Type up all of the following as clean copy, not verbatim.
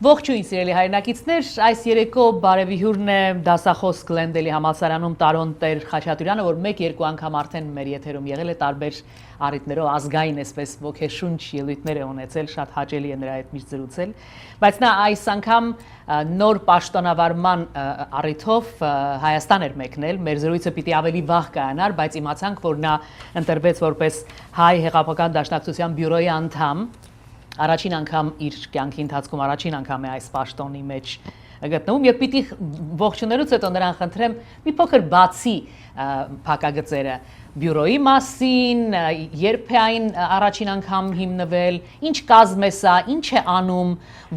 Ողջույն սիրելի հայրենակիցներ, այս երեկո բարևիհուրն է դասախոս Գլենդելի համալսարանում Տարոն Տեր Խաչատուրյանը, որ 1-2 անգամ արդեն մեր եթերում եղել է տարբեր առիթներով ազգային այսպես ոգեշունչ ելույթներ է ունեցել, շատ հաճելի է նրա հետ միշտ զրուցել, բայց նա այս անգամ նոր պաշտոնավարման առիթով Հայաստան էր մեկնել, մեր զրույցը պիտի ավելի վաղ կայանար, բայց իմացանք, որ նա ընտրվեց որպես Հայ հեղափոխական դաշնակցության բյուրոյի անդամ Առաջին անգամ իր կյանքի ընթացքում առաջին անգամ է այս պաշտոնի մեջ գտնվում եւ պիտի ողջունելուց հետո նրան խնդրեմ մի փոքր բացի փակագծերը բյուրոյի մասին, երբ է այն առաջին անգամ հիմնվել, ինչ կազմ է սա, ինչ է անում,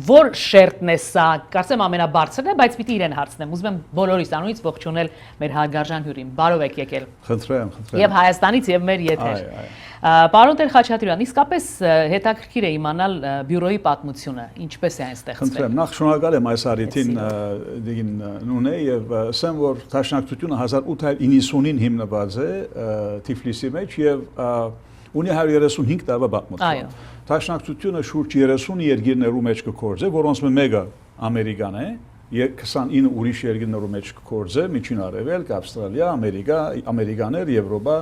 որ շերտն է սա, կարծեմ ամենաբարձրն է, բայց պիտի իրեն հարցնեմ, ուզում եմ բոլորիս անունից ողջունել մեր հարգարժան հյուրին, բարով եք եկել։ Խնդրեմ։ Եվ Հայաստանից եւ մեր եթեր։ Պարոն Տեր Խաչատուրյան, իսկապես հետաքրքիր է իմանալ բյուրոյի պատմությունը, ինչպես է այն ստեղծվել։ Խնդրեմ, նախ շնորհակալ եմ այս առիթին դին նունե եւ ասեմ, որ Դաշնակցությունը 1890-ին հիմնված է Թիֆլիսի մեջ եւ ունի 135 տարվա պատմություն։ Դաշնակցությունը շուրջ 30 երկիրներու մեջ կգործե, որոնց մեկը Ամերիկան է, 29 ուրիշ երկրներու մեջ կգործե, Միջին Արևելք, Ավստրալիա, Ամերիկաներ, Եվրոպա,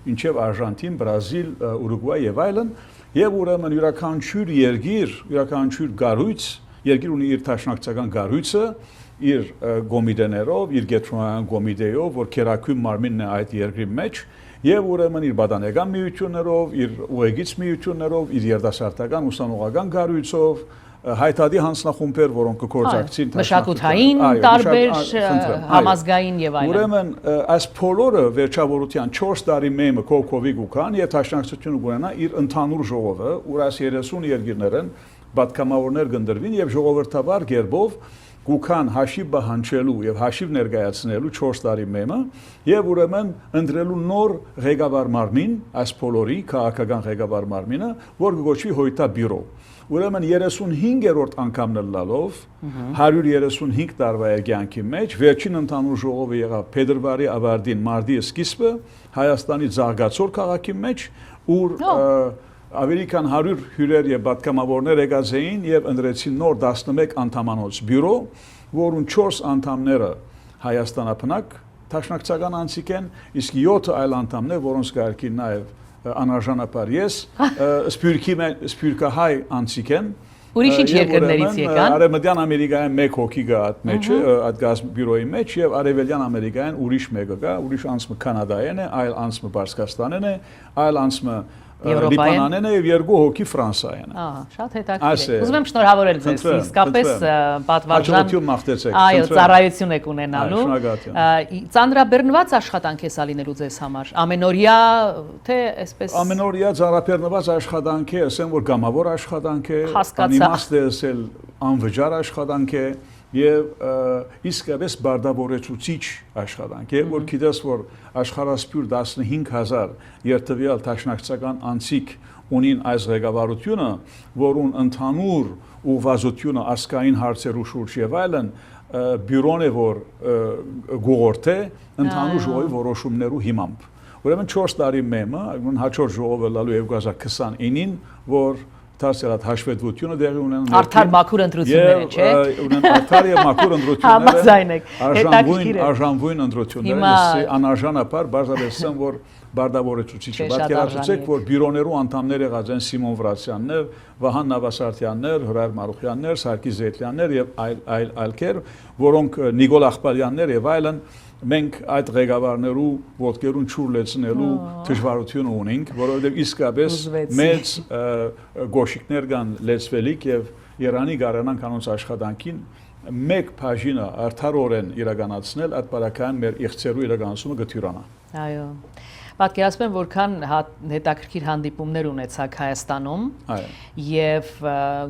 մինչև Արժանտին, Բրազիլ, Ուրուգվայ եւ այլն, եւ ուրեմն յուրաքանչյուր երկիր, յուրաքանչյուր գառույց, երկիր ունի իր դաշնակցական գառույցը, իր գոմիտեներով, իր գետրոնական գոմիտեով, որ քերակույն մարմինն է այդ երկրի մեջ, եւ ուրեմն իր բադանեկան միություններով, իր ուղեգիծ միություններով, իր երդասարտական ուսանողական գառույցով հայտարարի հանձնախումբեր, որոնք կգործակցին մշակութային տարբեր համազգային եւ այլն։ Ուրեմն այս բոլորը վերջավորության 4 տարի մեմը կողքովի գուքան եւ Դաշնակցությունը գունենա իր ընդհանուր ժողովը, ուր այս 30 երկիրներն պատգամավորներ կընդրվին եւ ժողովրդավար գերբով գուքան հաշիվ բանջելու եւ հաշիվ ներկայացնելու 4 տարի մեմը եւ ուրեմն ընտրելու նոր ղեկավար մարմին, այս բոլորի քաղաքական ղեկավար մարմինը, որ կոչվի Հոյտա բյուրո։ Ուրեմն 35-րդ անգամն լալով 135 տարվա կյանքի մեջ վերջին ընդհանուր ժողովը եղավ փետրվարի ավարտին մարտի սկիզբը Հայաստանի Զարգացոր քաղաքի մեջ, ուր ավելի քան 100 հյուրեր եւ պատգամավորներ եկած էին եւ ընտրեցին նոր 11 անդամանոց բյուրո, որոնց 4 անդամները Հայաստանապնակ դաշնակցական անձիկ են, իսկ 7 այլ անդամներ, որոնց կարգի նաեւ անարժանապար ես, սպյուրքահայ անձիկ են։ Ուրիշ ինչ երկրներից եկան։ Արևմտյան Ամերիկայում 1 հոգի կա այդ մեջը, այդ գազ բյուրոյի մեջ եւ Արևելյան Ամերիկայում ուրիշ մեկը կա, ուրիշ անձը Կանադայեն է, այլ անձը Պարսկաստանեն է, այլ անձը Լիբանանեն է եւ 2 հոգի Ֆրանսիայեն է։ Շատ հետաքրքիր է։ Ուզում եմ շնորհավորել ձեզ, իսկապես պատվարժան։ Մաղթեցեք։ Այո, ծառայություն եք ունենալու։ Ծանրաբեռնված աշխատանք է սա լինելու ձեզ համար։ Ամենօրյա թե այսպես։ Ամենօրյա ծանրաբեռնված աշխատանք է, ասեմ որ գամավոր աշխատանք է, անիմաստ է, ասել անվճար աշխատանք է եւ իսկապես բարդավորեցուցիչ աշխատանք է, որ գիտես որ աշխարհասփյուր 15000 երթվյալ դաշնակցական անձիկ ունին այս ղեկավարությունը, որուն ընդհանուր ուղղվածությունը ազգային հարցերու շուրջ եւ այլն բյուրոն է որ գողորթե ընդհանուր ժողովի որոշումներու հիմամբ։ Ուրեմն 4 տարի մեմը, հաջորդ ժողովը լալու 2029-ին, որ Դարձյալ հաշվետվությունը դեղի ունեն արդար մաքուր ընտրությունները, չէ՞։ Ունեն արդար եւ մաքուր ընտրությունները, արժանվույն ընտրությունները, անարժանապար բարձրացան, որ բարդավորեցուցիչ է։ Պատկերացրեք, որ բյուրոներու անդամներ եղած են Սիմոն Վրացյաններ, Վահան Նավասարդյաններ, Հրար Մարուխյաններ, Սարգիս Զեյթլյաններ եւ այլքեր, որոնք Նիկոլ Ախպարյաններ եւ այլն մենք այդ ղեկավարներու ոտքերուն ճուր լեցնելու դժվարություն ունենք, որովհետև իսկապես մեծ գոշիկներ կան լեցվելիք եւ Իրանի գարանան կանոնց աշխատանքին մեկ բաժինը արդարորեն իրականացնել այդ բարակային մեր իղծերու իրականացումը գթյուրանա։ Այո։ Պատկերացնում եմ, որքան հետաքրքիր հանդիպումներ ունեցաք Հայաստանում եւ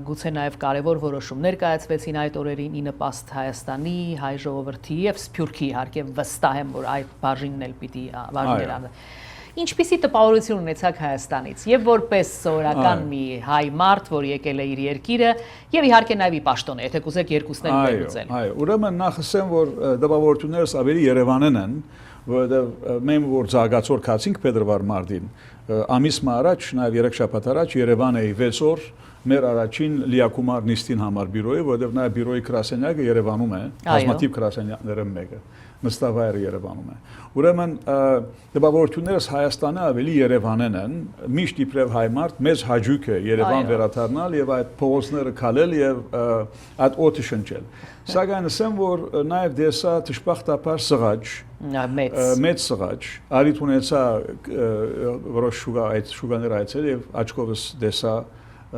գուցե նաեւ կարեւոր որոշումներ կայացվեցին այդ օրերին ի նպաստ Հայաստանի, հայ ժողովրդի եւ Սփյուռքի իհարկե վստահ եմ, որ այդ բաժինն էլ պիտի բաժինել։ Ինչպիսի տպավորություն ունեցաք Հայաստանից եւ որպես սովորական մի հայ մարդ, որ եկել է իր երկիրը եւ իհարկե նաեւ ի պաշտոն է, եթե կուզեք երկուսն էլ վերլուծել։ Այո, ուրեմն նախ ասեմ, որ տպավորություններս ավելի Երևանն են, որովհետև մենք որ զարգացոր կացինք փետրվար մարտին, ամիս առաջ, նաև 3 շաբաթ առաջ Երևան էի 6 օր մեր առաջին լիակումար նիստին համար բյուրոյի, որովհետև նա բյուրոյի գրասենյակը Երևանում է, բազմաթիվ գրասենյակներում մեկը, նստավայրը Երևանում է։ Ուրեմն դեպավորություններս Հայաստանը ավելի Երևանեն են, միշտ իբրև հայ մարդ մեծ հաճույք է Երևան վերադառնալ եւ այդ փողոցները քալել եւ այդ օդը շնչել։ Սակայն ասեմ, որ նաեւ դեսա դժբախտաբար սղաճ, մեծ սղաճ, արիտ ունեցա որոշ շուգաներ այցել եւ աչքովս դեսա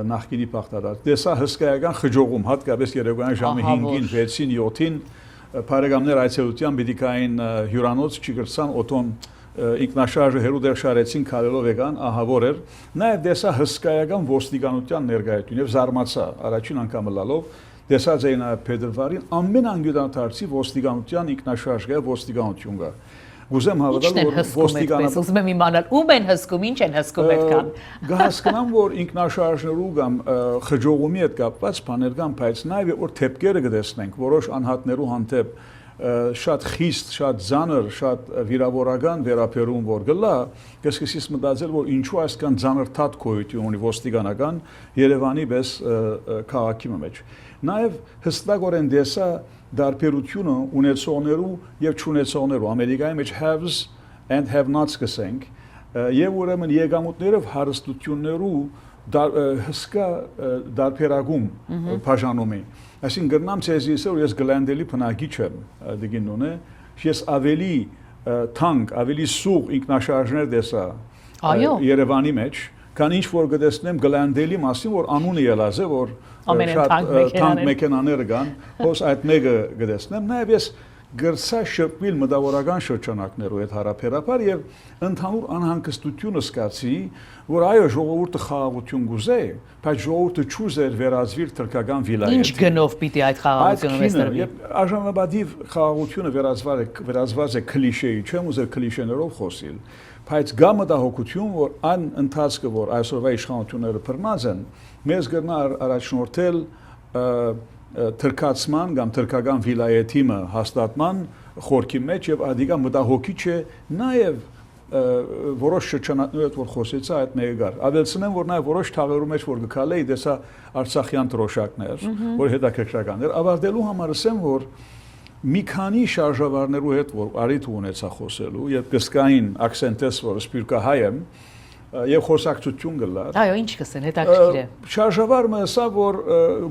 նախկինի պախտադար։ Դեսա հսկայական խջողում, հատկապես երեկոյան ժամը 5-ին, 6-ին, 7-ին Փարեգամներ այցելության բիդիկային հյուրանոց չգրցան օտոն ինքնաշարժը հերու դեր շարեցին քալելով եկան, ահավոր էր։ Նաև դեսա հսկայական ոստիկանության ներկայություն եւ զարմացա առաջին անգամ լալով դեսած էին փետրվարին ամեն անգյուտանտարցի ոստիկանության ինքնաշարժը ոստիկանություն կա։ Գուզեմ հավատալ, որ ոստիկանապետը ուզում եմ իմանալ ում են հսկում, ինչ են հսկում այդքան։ Գահսկանամ, որ ինքնաշարժներու կամ խջողումի հետ կապված բաներ կան, բայց նաև որ թեփքերը կտեսնենք, որոշ անհատներու հանդեպ շատ խիստ, շատ ծանր, շատ վիրավորական վերաբերում որ գլա, կսկսես մտածել, որ ինչու այսքան ծանր թաթ գոյություն ունի ոստիկանական Երևանի պես քաղաքի մեջ։ Նաև հստակորեն դեսա դարբերությունը ունեցողներու եւ չունեցողներու Ամերիկայի մեջ haves and have-nots կսենք եւ ուրեմն եկամուտներով հարստություններու հսկա դարբերագում բաժանում է այսինքն գրնամ ցեզի ասել ես գլանդելի բնակիչ եմ դիգինոնե ես ավելի թանկ ավելի սուղ ինքնաշարժներ դեսա Երևանի մեջ քան ինչ որ գտեսնեմ գլանդելի մասին որ անունը ելած է որ շատ թանկ մեքենաներ կան հոս այդ մեկը գտեսնեմ նաև ես գրծա շփվել մտավորական շրջանակներով այդ հարաբերաբար եւ ընդհանուր անհանգստությունը սկացի որ այո ժողովուրդը խաղաղություն գուզե բայց ժողովուրդը չուզեր վերածվիր թրկական վիլայեթի ինչ գնով պիտի այդ խաղաղությունը վերածվի եւ արժանապատիվ խաղաղությունը վերածված է կլիշեի չեմ ուզել կլիշեներով խոսել բայց գա մտահոգություն որ այն ընթացքը որ այսօրվա իշխանությունները բռնած են մեզ գտնա առաջնորդել թրկացման կամ թրկական վիլայեթիմը հաստատման խորքի մեջ եւ ադիգա մտահոգիչ է նաեւ որոշ շրջանակներով որ խոսեցա այդ մեգար ավելցնեմ որ նաեւ որոշ թաղերու մեջ որ գկալեի դեսա արցախյան տրոշակներ որ հետաքրքրականներ ավարտելու համար ասեմ որ մի քանի շարժավարներու հետ որ արիթ ունեցա խոսելու եւ կսկային акցենտես որ սպիրկահայ եմ եւ խոսակցություն գլար այո ինչ կսեն հետաքրքիր է շարժավարը ասա որ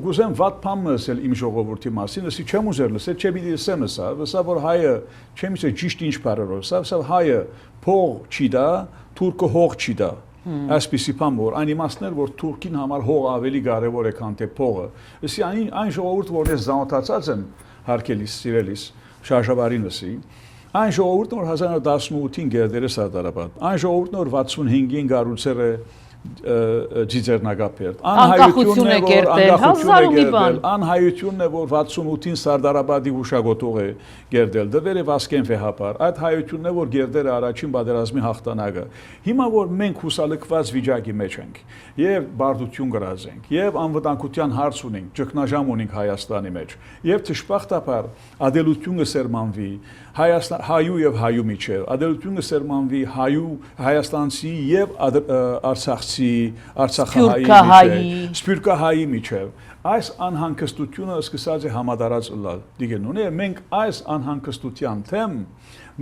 գուզեմ վատ բան ասել իմ ժողովրդի մասին ասի չեմ ուզել լսել չէ պիտի ասեմ ասա որ հայը չեմ ասել ճիշտ ինչ բարերով ասա հայը փող չի դա թուրքը հող չի դա այսպիսի բան որ այն իմաստներ որ թուրքին համար հողը ավելի կարեւոր է քան թե փողը ասի այն ժողովուրդ որ ես զանոթացած եմ հարկելիս սիրելիս շարժավարին ասի Այն ժողովուրդը որ 1918-ին գերդերը Սարդարապատ, այն ժողովուրդը որ 65-ին գառուցել է Ջիջերնագապերտ, անհայությունն է գերդել, անհայությունն է որ 68-ին Սարդարապատի հուշագոտող է գերդել, դվեր է Վասկեն վեհապար, այդ հայությունն է որ գերդել է առաջին պատերազմի հաղթանակը։ Հիմա որ մենք հուսալքված վիճակի մեջ ենք եւ բարդություն գրազենք եւ անվտանգության հարց ունենք, ճգնաժամ ունենք Հայաստանի մեջ եւ դժբախտաբար ադելությունը սերմանվի հայու եւ հայու միջեւ ադելությունը սերմանվի հայաստանցի եւ արցախցի արցախահայի սպյուրքահայի միջեւ այս անհանգստությունը սկսած է համադարած լալ դիգենոնե մենք այս անհանգստության թեմ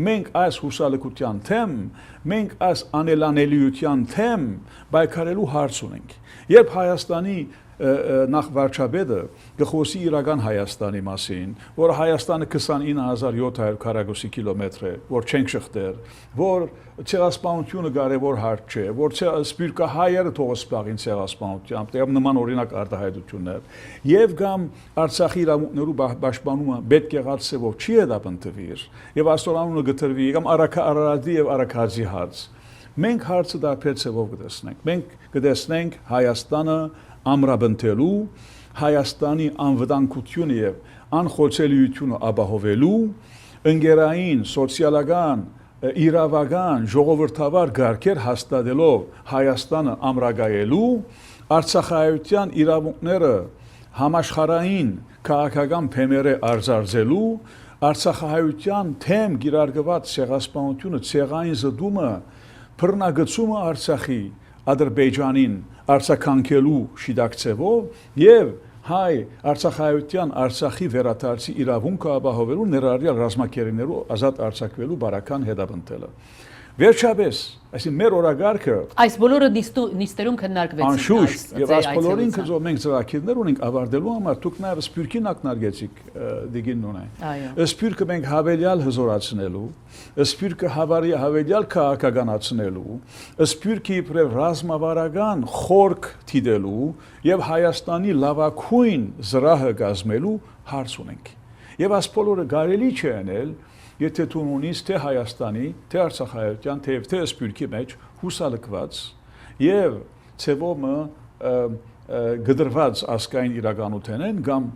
մենք այս հուսալքության թեմ մենք այս անելանելիության թեմ բայկարելու հարց ունենք երբ Հայաստանի նախ վարչապետը գխոսի իրական Հայաստանի մասին, որ Հայաստանը 29700 քառակուսի կիլոմետր է, որ չենք շղթեր, որ ցեղասպանությունը կարևոր հարց չէ, որ սպյուրքահայերը թող սպաղին ցեղասպանությամբ, դեռ նման օրինակ արտահայտություններ, եւ կամ Արցախի իրավունքներու պաշտպանումը պետք է ղացեվով չի հետապնդվիր, եւ աստորանունը գտրվի կամ Արարատի եւ Արաքածի հարց։ Մենք հարցը դարբեր ցևով կտեսնենք։ Մենք կտեսնենք Հայաստանը ամրապնդելու Հայաստանի անվտանգությունը եւ անխոցելիությունը ապահովելու ընկերային, սոցիալական, իրավական, ժողովրդավար գարկեր հաստատելով Հայաստանը ամրագայելու Արցախայության իրավունքները համաշխարհային քաղաքական փեմերը արձարծելու Արցախահայության թեմ գիրարգված ցեղասպանությունը, ցեղային զդումը, բռնագծումը Արցախի Ադրբեջանին, արձագանքելու շիդակցեվով եւ հայ Արցախայության Արցախի վերադարձի իրավունքը ապահովելու ներառյալ ռազմակերիներու ազատ արձակվելու բարական հետապնդելը։ Վերջապես, այսինքն մեր օրագարկը այս բոլորը նիստերում քննարկվեցին։ Անշուշտ, եւ այս բոլորին կզով մենք ծրագիրներ ունենք ավարտելու համար, դուք նաեւ սպյուրքին ակնարկեցիք դիգին ունեն։ Սպյուրքը մենք հավելյալ հզորացնելու, սպյուրքը հավելյալ քաղաքականացնելու, սպյուրքի իբրև ռազմավարական խորք թիդելու եւ Հայաստանի լավագույն զրահը կազմելու հարց ունենք։ Եվ այս բոլորը կարելի չէ անել եթե դու ունես թե Հայաստանի, թե Արցախայության, թե սպյուրքի մեջ հուսալքված եւ ցեվոմը գդրված ասկային իրականութենեն կամ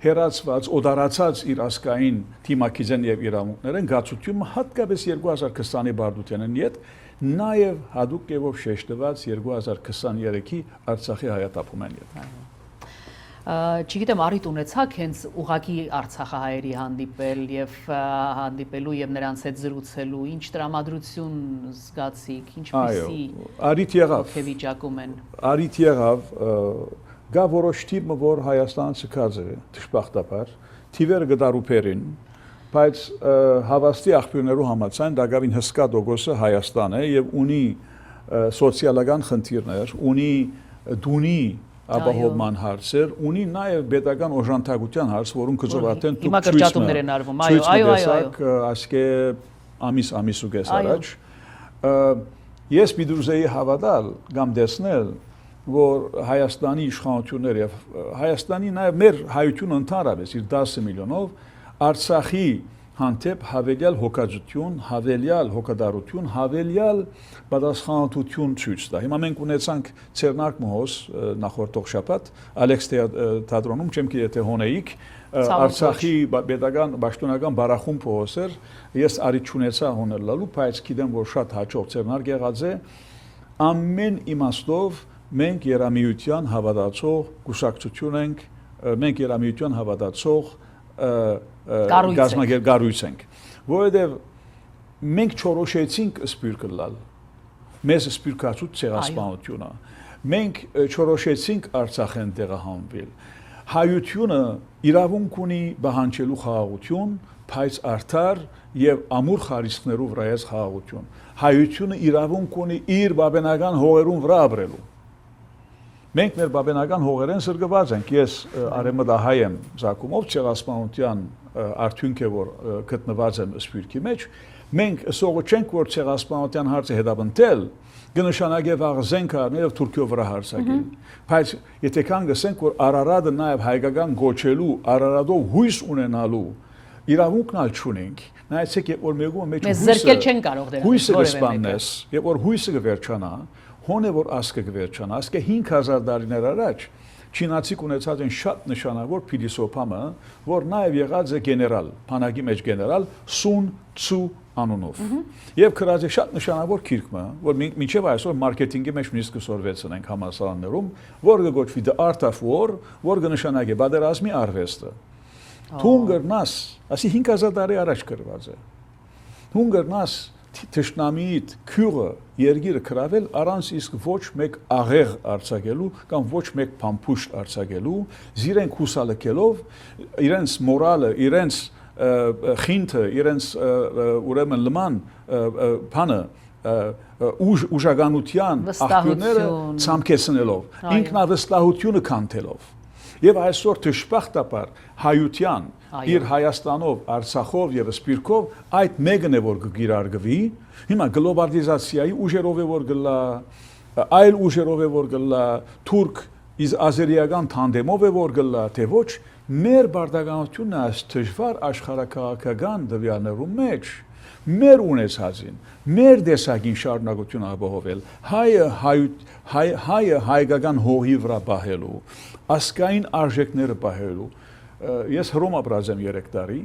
հերացված, օդարացած իր ասկային թիմակիզեն եւ իրավունքներն գացությունը հատկապես 2020-ի բարդութենեն իդ նաեւ հadoop կերպով շեշտված 2023-ի Արցախի հայատապումեն իդ։ Չգիտեմ առիթ ունեցաք հենց ուղակի Արցախահայերի հանդիպել եւ հանդիպելու եւ նրանց հետ զրուցելու, ինչ տրամադրություն զգացիք, ինչպիսի առիթ եղավ։ Վիճակում են։ Առիթ եղավ, գա որոշ թիմ, որ Հայաստանը ցկած է, դժբախտաբար, թիվերը գդարուփերին, բայց հավաստի աղբյուրներու համաձայն դա գավին հսկա դոգոսը Հայաստան է եւ ունի սոցիալական խնդիրներ, ունի դունի ապահովման հարցեր, ունի նաև պետական օժանդակության հարց, որոնք կզովատեն դուք հիմա կրճատումներ են արվում, այո, ասկե ամիս ու կես առաջ, ես պիտի հավատալ կամ տեսնել, որ Հայաստանի իշխանությունները եւ Հայաստանի նաև մեր հայությունը ընդհանրապես իր 10 միլիոնով Արցախի հանդեպ հավելյալ հոգածություն, հավելյալ հոգադարություն, հավելյալ պատասխանատվություն ցույց տա։ Հիմա մենք ունեցանք Ցերնարկ մոհոս նախորդող շաբաթ Ալեքս թատրոնում, չեմ գիտի թե հոնեիք Արցախի պետական պաշտոնական բարախումբ փոսեր, ես առիթ ունեցա հոներլալու, բայց գիտեմ որ շատ հաջող Ցերնարկ եղած է, ամեն իմաստով մենք երամիության հավատացող կուսակցություն ենք, մենք երամիության հավատացող գարույց ենք, որովհետև մենք չորոշեցինք սպյուրքը լալ, մեզ սպյուրքացուց ցեղասպանությունը, մենք չորոշեցինք Արցախեն տեղահանվել, հայությունը իրավունք ունի բանջելու խաղաղություն, բայց արդար եւ ամուր խարիսքներով վրայած խաղաղություն, հայությունը իրավունք ունի իր բաբենական հողերուն վրա ապրելու։ Մենք մեր բաբենական հողերեն սրգված ենք, ես արեմտահայ եմ զակումով, ցեղասպանության արդյունք է, որ գտնված եմ սպյուրքի մեջ, մենք սողը չենք, որ ցեղասպանության հարցը հետապնդել, կնշանակե վաղ զենք առնել եւ Թուրքիո վրա հարձակել։ Բայց եթե կան գսենք, որ Արարատը նաեւ հայկական գոչելու, Արարատով հույս ունենալու իրավունքն ալ չունենք, նայեցեք, երբ որ մեկու մեջ հույսը կսպաննես, երբ որ հույսը կվերջանա, հոնե որ ասկը կվերջանա, ասկը 5000 տարիներ առաջ չինացիք ունեցած են շատ նշանավոր փիլիսոփամը, որ նաև եղած է գեներալ, բանակի մեջ գեներալ Սուն Ցու անունով։ Եվ գրած է շատ նշանավոր քիրքը, որ մինչև այսօր մարքեթինգի մեջ նույնիսկ կսորվեցն ենք համալսարաններում, որ կգոչվի The Art of War, որ կնշանակե պատերազմի արվեստը։ Թունգրնաս, ասի 5000 տարի առաջ գրված է։ Թունգրնաս Թշնամիիդ քյուրը երգիրը կրավել առանց իսկ ոչ մեկ աղեղ արձակելու կամ ոչ մեկ փամփուշտ արձակելու, զիրենք հուսալքելով իրենց մորալը, իրենց խինթը, իրենց ուրեմն լման բանը ուժականության աղբյուրները ցամքեցնելով, ինքնավստահությունը կանթելով։ Եվ այսօր դժբախտաբար հայության իր Հայաստանով, Արցախով եւ Սպյուրքով այդ մեկն է որ կգիրարգվի, հիմա գլոբալիզացիայի ուժերով է որ գլա, այլ ուժերով է որ գլա, թուրք ազերիական թանդեմով է որ գլա, թե ոչ, մեր բարդականությունն է դժվար աշխարհակաղակական դվյալներում մեջ, մեր ունեցածին, մեր դեսագին շարունակություն ապահովել, հայը հայկական հողի վրա պահելու, ասկային արժեքները պահելու։ Ես Հռոմ ապրած եմ 3 տարի,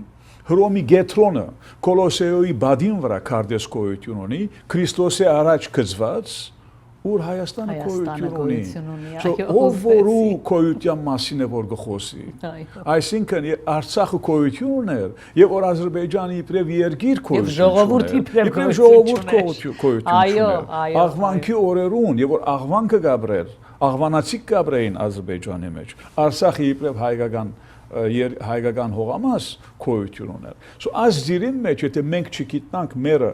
Հռոմի Գետրոնը Կոլոսեոյի բադին վրա քարտեզ գոյություն ունի, Քրիստոսի առաջ գծված ուր Հայաստանը գոյություն ունի։ Այո, Ով որու գոյության մասին է որ գխոսի։ Այսինքն Արցախը գոյություն ուներ, եւ որ Ադրբեջանը իբրև երկիր գոյություն ժողովուրդ գոյություն ուներ։ Աղվանքի օրերուն եւ որ աղվանքը գաբրեր, աղվանացիկ գաբրեին Ադրբեջանի մեջ։ Արցախը իբրև հայկական հողամաս գոյություն ուներ։ Այս դիրին մեջ եթե մենք չգիտնանք մերը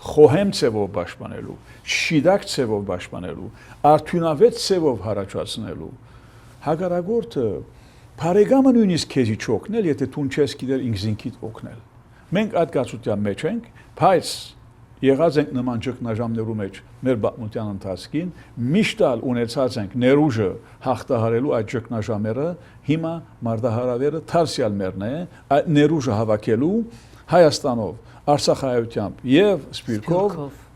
խոհեմ ցևով պաշտպանելու, շիդակ ցևով պաշտպանելու, արդյունավետ ցևով հարաճացնելու, հակառակորդը բարեկամը նույնիսկ քեզի չօգնել, եթե դու չես գիտեր ինքզինքիդ օգնել։ Մենք այդ գացության մեջ ենք, բայց եղած ենք նման ճգնաժամներու մեջ մեր պատմության ընթացքին, միշտ ունեցած ենք ներուժը հաղթահարելու այդ ճգնաժամերը, հիմա մարտահրավերը դարձյալ մերն է, այդ ներուժը հավաքելու Հայաստանով, Արցախայությամբ եւ Սփյուռքով,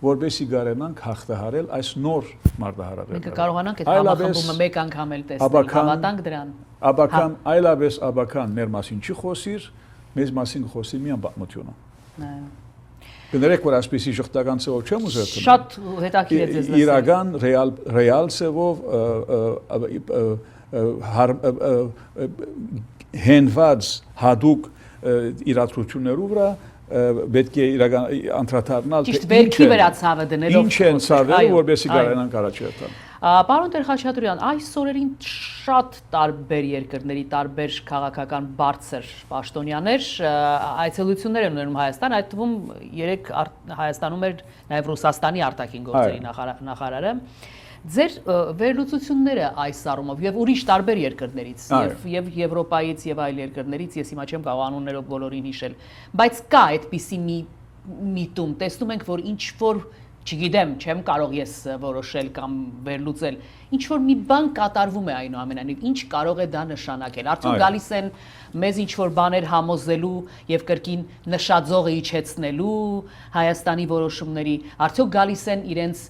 որբեսի գարենանք հաղթահարել այս նոր մարտահրավերները։ Մենք կարողանանք այդ համախմբումը մեկ անգամ էլ տեսնել, հավատանք դրան։ Աբական, այլապես աբական մեր մասին չի խոսիր, մեզ մասին խոսի միան պատմությունը։ Կներեք, որ այսպեսի շղթական ցեվով չեմ ուզել։ Շատ հետաքրքիր է ձեզ լսել։ Իրական ռեալ ցեվով հենված հadoop իրադրություններով վրա պետք է իրական անդրադառնալ ճիշտ վերքի վրա ցավը դնելով ինչ են ցավերը որովհետեւ կարենան առաջերտան։ Պարոն Տեր-Խաչատուրյան, այս օրերին շատ տարբեր երկրների տարբեր քաղաքական բարձր պաշտոնյաներ այցելություններ են ունենում Հայաստան, այդ թվում երեք Հայաստանում էր նաև Ռուսաստանի արտաքին գործերի նախարարը։ Ձեր վերլուծությունները այս առումով եւ ուրիշ տարբեր երկրներից եւ Եվրոպայից եւ այլ երկրներից ես հիմա չեմ կարող անուններով բոլորին հիշել, բայց կա այդպիսի մի միտում, տեսնում ենք, որ ինչ որ չգիտեմ, չեմ կարող ես որոշել կամ վերլուծել, ինչ որ մի բան կատարվում է այնուամենայնիվ, ինչ կարող է դա նշանակել։ Արդյոք գալիս են մեզ ինչ որ բաներ համոզելու եւ կրկին նշաձողը իջեցնելու Հայաստանի որոշումների, արդյոք գալիս են իրենց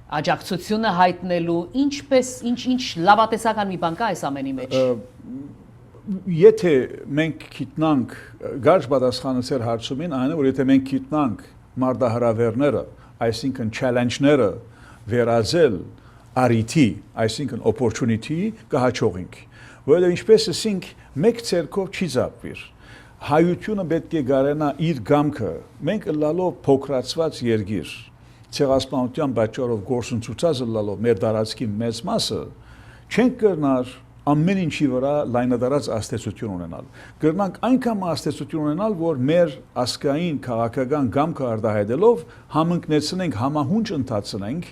աջակցությունը հայտնելու, ինչպես ինչ լավատեսական մի բան կա այս ամենի մեջ։ Եթե մենք գիտնանք գարշ պատասխանեցել հարցումին, այն է որ եթե մենք գիտնանք մարտահրավերները, այսինքն challenge-ները վերածել արիթի, այսինքն opportunity կհաջողենք։ Որովհետև ինչպես ասենք, մեկ ցերկով չի զապվիր։ Հայությունը պետք է գարենա իր գամքը, մենք լալով փոքրացված երկիր ցեղասպանության պատճառով գործընծուցած լալով մեր տարածքի մեծ մասը չենք կրնար ամեն ինչի վրա լայնադարած աստեցություն ունենալ։ Կրնանք այնքան աստեցություն ունենալ, որ մեր ասկային քաղաքական գամքը արտահայտելով համընկնեցնենք, համահունչ ընթացնենք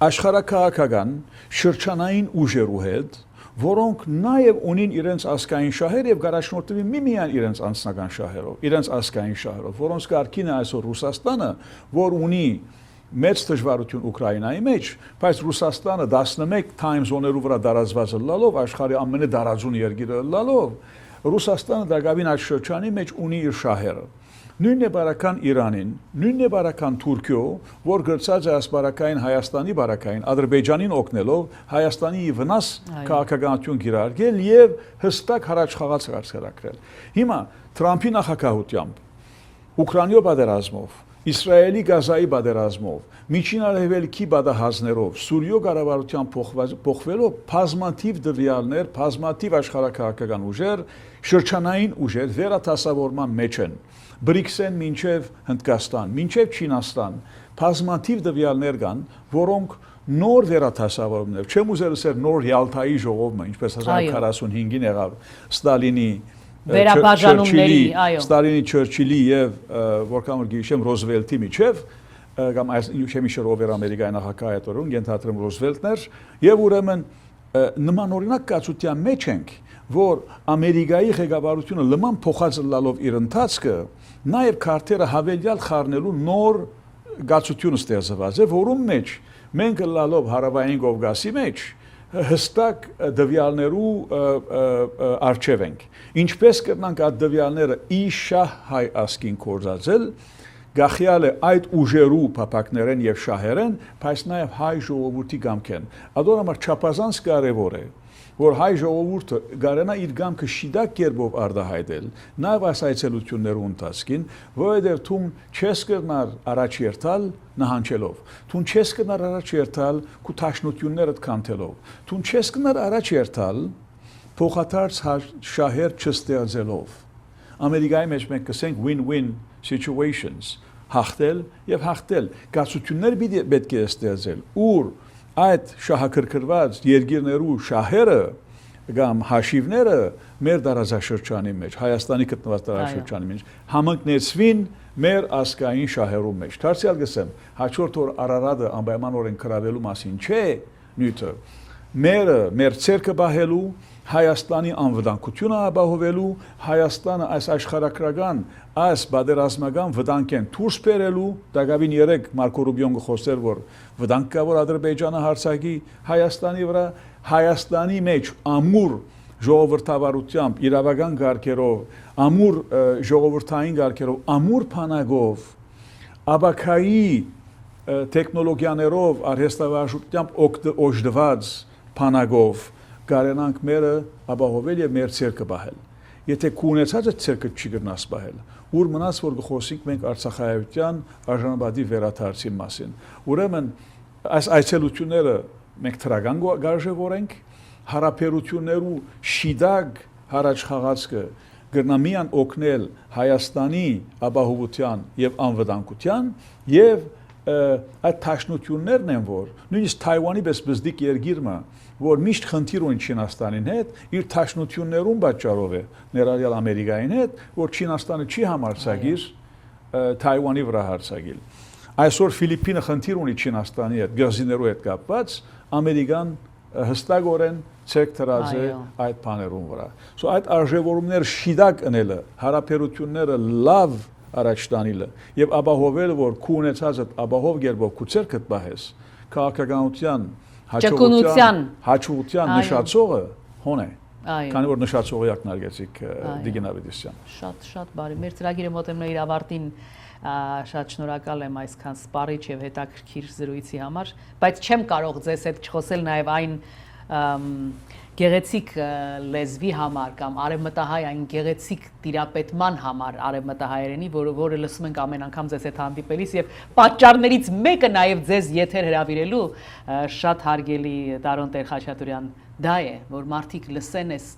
աշխարհակաղակական շրջանային ուժերու հետ, որոնք նաև ունին իրենց ասկային շահեր եւ գարաշնորհտվի միմիան իրենց անձնական շահերով, իրենց ասկային շահերով, որոնց կարգին է այսօր Ռուսաստանը, որ ունի մեծ դժվարություն Ուկրաինայի մեջ, բայց Ռուսաստանը 11 time zone-երու վրա դարածված լալով, աշխարհի ամենադարածուն երկիրը լալով, Ռուսաստանը դակավին այդ շրջանի մեջ ունի իր շահերը։ Նույնն է բարական Իրանին, նույնն է բարական Թուրքիո, որ գրծած է ասպարակային Հայաստանի բարակային, Ադրբեջանին օգնելով Հայաստանի վնաս քաղաքականություն գիրարգել եւ հստակ հարաճ խաղացրել։ Հիմա Թրամփի նախագահությամբ, Ուկրաինայո պատերազմով, Իսրայելի Գազայի պատերազմով, Միջին Արևելքի պատահածներով, Սուրիո կառավարության փոխվելով բազմաթիվ դվյալներ, բազմաթիվ աշխարհակաղակական ուժեր, շրջանային ուժեր վերաթասավորման մեջ են։ Բրիքսեն մինչև Հնդկաստան, մինչև Չինաստան, բազմաթիվ դվյալներ կան, որոնք նոր վերաթասավորումներ, չեմ ուզել ասել նոր Յալթայի ժողովը, ինչպես 1945-ին եղավ Ստալինի վերաբաժանումների, այո, Ստալինի, Չերչիլի եւ որքան որ գիշեմ Ռոզվելտի միջև կամ այս իշեմիշը ով էր Ամերիկայի նախագահ այդօրում ենթադրում Ռոզվելտն էր եւ ուրեմն նման օրինակ կացության մեջ ենք, որ Ամերիկայի ղեկավարությունը լման փոխած լալով իր ընթացքը նաեւ քարտերը հավելյալ խառնելու նոր գացություն ստեղծված է, որում մեջ մենք լալով հարավային Կովկասի մեջ հստակ դվյալներու արժև ենք։ Ինչպես կրնանք այդ դվյալները իշահ հայ ասկին կորզածել, գախյալ է այդ ուժերու փապակներեն եւ շահերեն, բայց նաեւ հայ ժողովրդի կամքեն։ Ադոր համար չափազանց կարեւոր է, որ հայ ժողովուրդը գարենա իր գամքը շիդակ կերպով արտահայտել, նաև այս այցելություններու ընթացքին, որովհետև թուն չես կրնար առաջ երթալ նահանջելով, թուն չես կրնար առաջ երթալ քու տաշնություններդ կանթելով, թուն չես կրնար առաջ երթալ փոխադարձ շահեր չստեղծելով։ Ամերիկայի մեջ մենք կսենք win-win situations, հաղթել եւ հաղթել, կացություններ պետք է ստեղծել, ուր այդ շահակրկրված երկիրներու շահերը կամ հաշիվները մեր դարաշրջանի մեջ, Հայաստանի գտնված դարաշրջանի մեջ համընկնեցվին մեր ազգային շահերու մեջ։ Դարձյալ գսեմ, հաջորդ օր Արարատը անպայմանորեն կրավելու մասին չէ նյութը, մեր ցերկը բահելու, Հայաստանի անվտանգությունը ապահովելու, Հայաստանը այս աշխարհակրական, այս բادرազմական վտանգեն դուրս բերելու, դակավին 3 Մարկո Ռուբիոն խոսեր, որ վտանգ կա, որ Ադրբեջանը հարձակի Հայաստանի վրա, Հայաստանի մեջ ամուր ժողովրդավարությամբ, իրավական կարգերով, ամուր ժողովրդային կարգերով, ամուր բանակով, աբակայի տեխնոլոգիաներով, արհեստավարժությամբ օժտված բանակով կարենանք մերը ապահովել եւ մեր ցերկը բահել։ Եթե կունեցածը ցերկը չի գնաս բահել, ուր մնաց որ գխոսիկ մենք Արցախայության արժանապատի վերաթարցի մասին։ Ուրեմն այս այցելությունները մենք թրագան գարժևորենք, հարաբերություններու շիդակ հարաճ խաղացքը գրնամիան օգնել Հայաստանի ապահովության եւ անվտանգության եւ այդ տաշնություններն են որ նույնիսկ Թայվանի պես բզդիկ երկիրը որ միշտ խնդիր ունի Չինաստանին հետ, իր տաշնություններուն պատճառով է ներառյալ Ամերիկային հետ, որ Չինաստանը չի համարձակիր Թայվանի վրա հարձակել։ Այսօր Ֆիլիպինը խնդիր ունի Չինաստանի հետ, գազիներու հետ կապված, Ամերիկան հստակորեն ցեք դրած է այդ բաներուն վրա։ Սո այդ արժևորումներ շիդակ ընելը, հարաբերությունները լավ առաջ տանելը եւ ապահովել որ քու ունեցածը ապահով գերբով քու ցերկդ բահես, քաղաքականության հաջողության նշածողը հոն է։ Քանի որ նշածողը ակնարկեցիք Դիգին Ավետիսյան։ Շատ բարի։ Մեր ծրագիրը մոտենում է իր ավարտին, շատ շնորհակալ եմ այսքան սպառիչ եւ հետաքրքիր զրույցի համար, բայց չեմ կարող ձեզ հետ չխոսել նաեւ այն գեղեցիկ լեզվի համար կամ արևմտահայ այն գեղեցիկ տիրապետման համար արևմտահայերենի, որը լսում ենք ամեն անգամ ձեզ հետ հանդիպելիս եւ պատճառներից մեկը նաեւ ձեզ եթեր հրավիրելու շատ հարգելի Տարոն Տեր-Խաչատուրյան դա է, որ մարդիկ լսեն էս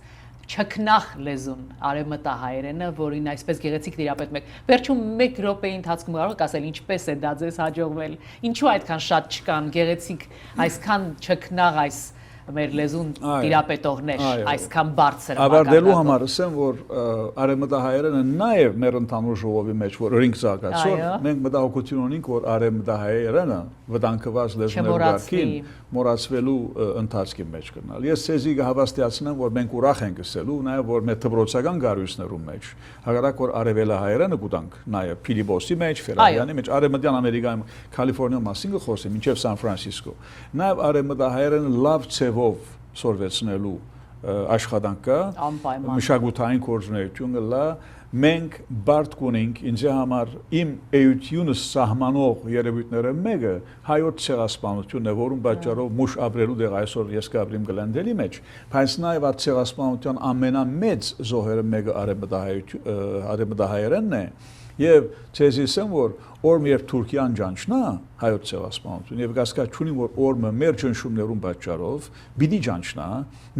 չքնախ լեզուն արևմտահայերենը, որին այսպես գեղեցիկ տիրապետում եք։ Վերջում 1 րոպեի ընթացքում կարող եք ասել ինչպես է դա ձեզ հաջողվել, ինչու այդքան շատ չկան գեղեցիկ այսքան չքնաղ այս մեր լեզուն տիրապետողներ այսքան բարձր ավարտելու համար ասեմ որ արևմտահայերենը նաև մեր ընդհանուր ժողովի մեջ որ ռինգ զարգացող մենք մտահոգություն ունենք որ արևմտահայերենը վտանգված լեզուներով գարկին մոռացվելու ընթացքի մեջ գնալ ես ցեզի կհավաստիացնեմ որ մենք ուրախ ենք ասելու նաև որ մեր դպրոցական գարույցներում մեջ հակառակ որ արևելահայերենը կուտանք նաև Փիլիպոսի մեջ Ֆերայանի մեջ արևմտյան Ամերիկայում Կալիֆոռնիա մասին կխոսեմ մինչև Սան Ֆրանսիսկո նաև արևմտահայերենը լավ ցևով սորվեցնելու աշխատանքը մշակութային կորձունեությունը լա մենք բարդ կունենք ինձ համար իմ էությունը սահմանող երևույթները մեկը հայոց ցեղասպանությունն է որում պատճառով մուշ ապրելու դեղ այսօր ես կապրիմ գլանդելի մեջ բայց նաև այդ ցեղասպանության ամենամեծ զոհերը մեկը արևմտահայերենն է եւ ցեզիսեմ որ օրը երբ Թուրքիան ջանչնա հայոց ցեղասպանություն եւ կասկած չունի որ օրը մեր ճնշումներուն պատճառով պիտի ջանչնա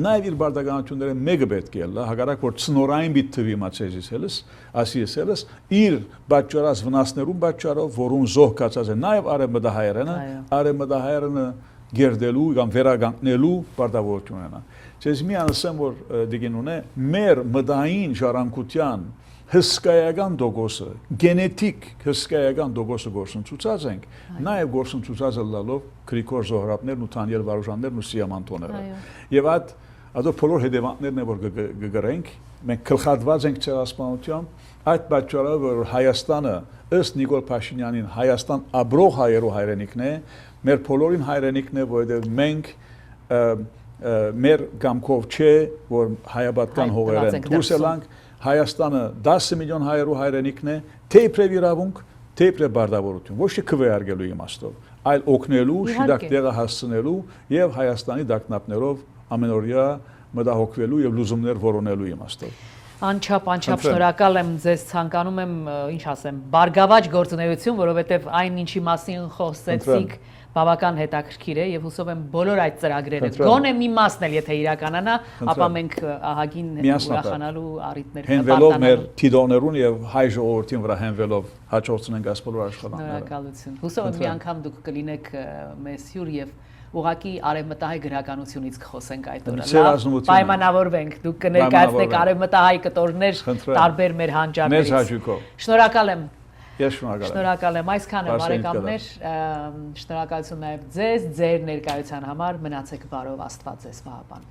նաեւ իր բարդականությունները մեկը պետք է լա հակառակ որ ցնորային պիտի թվի մացեզիսելս ասիեսելս իր պատճառած վնասներուն պատճառով որուն զոհ կացած է նաեւ արևմտահայերենը գերդելու կամ վերագանքնելու պարտավորություն ունենա ցեզ մի անսեմ որ դիգին ունե մեր մտային ժառանգության հսկայական դոգոսը, գենետիկ հսկայական դոգոսը գործընծուցած ենք, նաև գործընծուցածը լալով Գրիգոր Զոհրաբներն ու Թանիել Վարուժաններն ու Սիամանտոները։ Եվ այդ բոլոր հետևանքներն է որ կգրենք, մենք գլխատված ենք ցեղասպանությամբ, այդ պատճառով որ Հայաստանը ըստ Նիկոլ Փաշինյանին Հայաստան ապրող հայերու հայրենիքն է, մեր բոլորին հայրենիքն է, որովհետև մենք մեր կամքով չէ, որ հայաբատական հողերեն դուրս ելանք Հայաստանը 10 միլիոն հայերու հայրենիքն է, թե իբրև իրավունք, թե իբրև բարդավորություն, ոչ թե քվեարկելու իմաստով, այլ օգնելու, շիդակ տեղը հասցնելու եւ Հայաստանի դակնապներով ամենօրյա մտահոգվելու եւ լուզումներ որոնելու իմաստով։ Անչափ շնորհակալ եմ ձեզ, ցանկանում եմ, ինչ ասեմ, բարգավաճ գործունեություն, որովհետև այն ինչի մասին խոսեցիք բավական հետաքրքիր է եւ հուսով եմ բոլոր այդ ծրագրերը գոնե մի մասն էլ եթե իրականանա, ապա մենք ահագին ուրախանալու առիթներ հենվելով մեր թիդոներուն եւ հայ ժողովրդին վրա հենվելով հաջողությունենք այս բոլոր աշխատանքները։ Շնորհակալություն։ Հուսով եմ մի անգամ դուք կլինեք մեզ հյուր եւ ուղղակի արևմտահայ գրականությունից կխոսենք այդ օրը։ Լավ, պայմանավորվենք, դուք կներկայացնեք արևմտահայ կտորներ տարբեր մեր հանճարներից։ Մեծ հաճույքով։ Շնորհակալ եմ։ Ես շնորհակալ եմ։ Շնորհակալ եմ այսքանը բարեկամներ, շնորհակալություն նաև ձեզ, ձեր ներկայության համար, մնացեք բարով, Աստված ձեզ պահապան։